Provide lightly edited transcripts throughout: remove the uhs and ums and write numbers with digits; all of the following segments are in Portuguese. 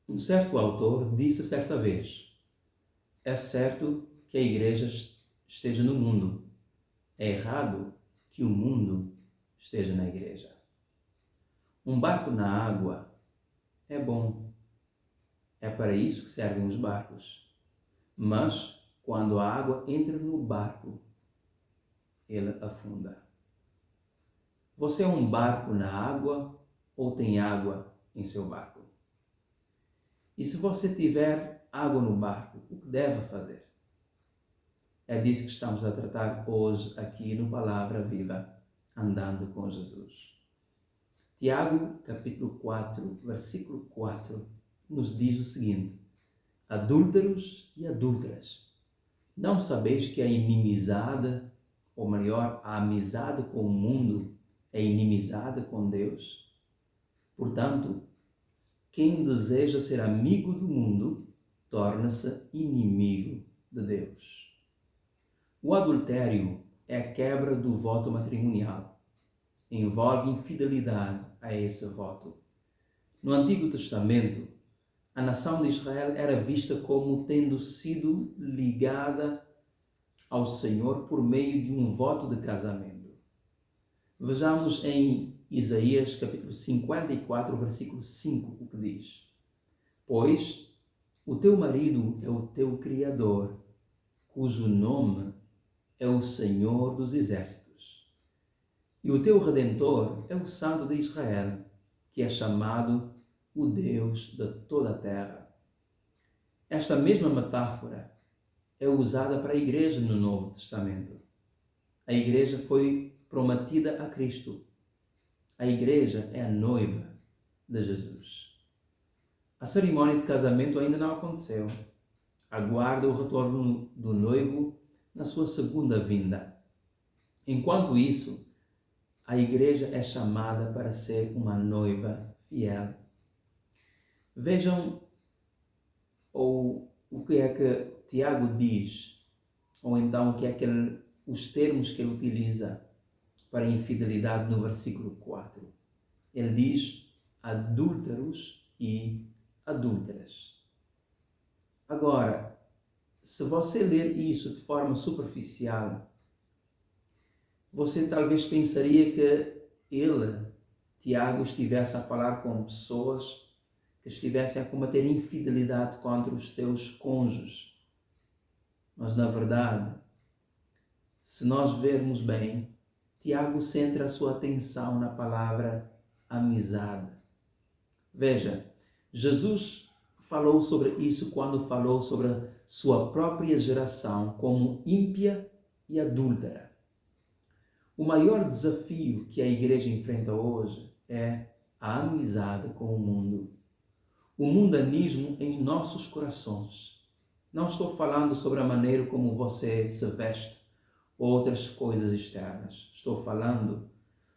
Um certo autor disse certa vez: é certo que a igreja esteja no mundo, é errado que o mundo esteja na igreja. Um barco na água é bom, é para isso que servem os barcos. Mas quando a água entra no barco, ele afunda. Você é um barco na água ou tem água em seu barco? E se você tiver água no barco, o que deve fazer? É disso que estamos a tratar hoje aqui no Palavra Viva, andando com Jesus. Tiago, capítulo 4, versículo 4, nos diz o seguinte: adúlteros e adúlteras, não sabeis que a inimizade, ou melhor, a amizade com o mundo é inimizade com Deus? Portanto, quem deseja ser amigo do mundo torna-se inimigo de Deus. O adultério é a quebra do voto matrimonial. Envolve infidelidade a esse voto. No Antigo Testamento, a nação de Israel era vista como tendo sido ligada ao Senhor por meio de um voto de casamento. Vejamos em Isaías capítulo 54, versículo 5, o que diz: pois o teu marido é o teu Criador, cujo nome é o Senhor dos Exércitos. E o teu Redentor é o Santo de Israel, que é chamado o Deus de toda a terra. Esta mesma metáfora é usada para a igreja no Novo Testamento. A igreja foi prometida a Cristo. A igreja é a noiva de Jesus. A cerimônia de casamento ainda não aconteceu. Aguarda o retorno do noivo na sua segunda vinda. Enquanto isso, a igreja é chamada para ser uma noiva fiel. Vejam o que é que Tiago diz, ou então o que é que os termos que ele utiliza para infidelidade no versículo 4. Ele diz adúlteros e adúlteras. Agora, se você ler isso de forma superficial, você talvez pensaria que ele, Tiago, estivesse a falar com pessoas que estivessem a cometer infidelidade contra os seus cônjuges. Mas, na verdade, se nós vermos bem, Tiago centra a sua atenção na palavra amizade. Veja, Jesus falou sobre isso quando falou sobre a sua própria geração como ímpia e adúltera. O maior desafio que a igreja enfrenta hoje é a amizade com o mundo. O mundanismo em nossos corações. Não estou falando sobre a maneira como você se veste ou outras coisas externas. Estou falando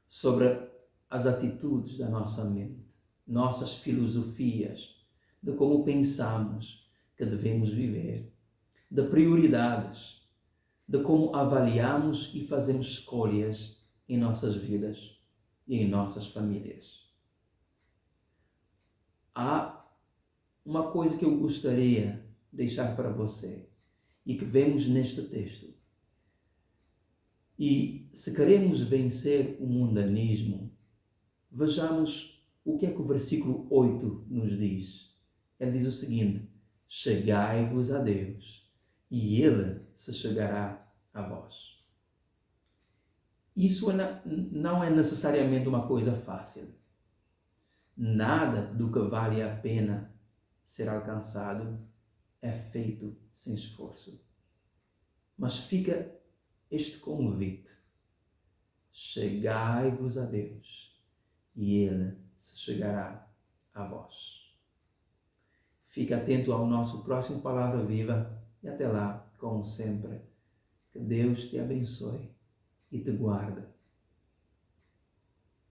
sobre as atitudes da nossa mente, nossas filosofias, de como pensamos que devemos viver, de prioridades, de como avaliamos e fazemos escolhas em nossas vidas e em nossas famílias. Há uma coisa que eu gostaria de deixar para você e que vemos neste texto. E se queremos vencer o mundanismo, vejamos o que é que o versículo 8 nos diz. Ele diz o seguinte: chegai-vos a Deus, e Ele se chegará a vós. Isso não é necessariamente uma coisa fácil. Nada do que vale a pena ser alcançado é feito sem esforço. Mas fica este convite: chegai-vos a Deus, e Ele se chegará a vós. Fique atento ao nosso próximo Palavra Viva e até lá, como sempre, que Deus te abençoe e te guarde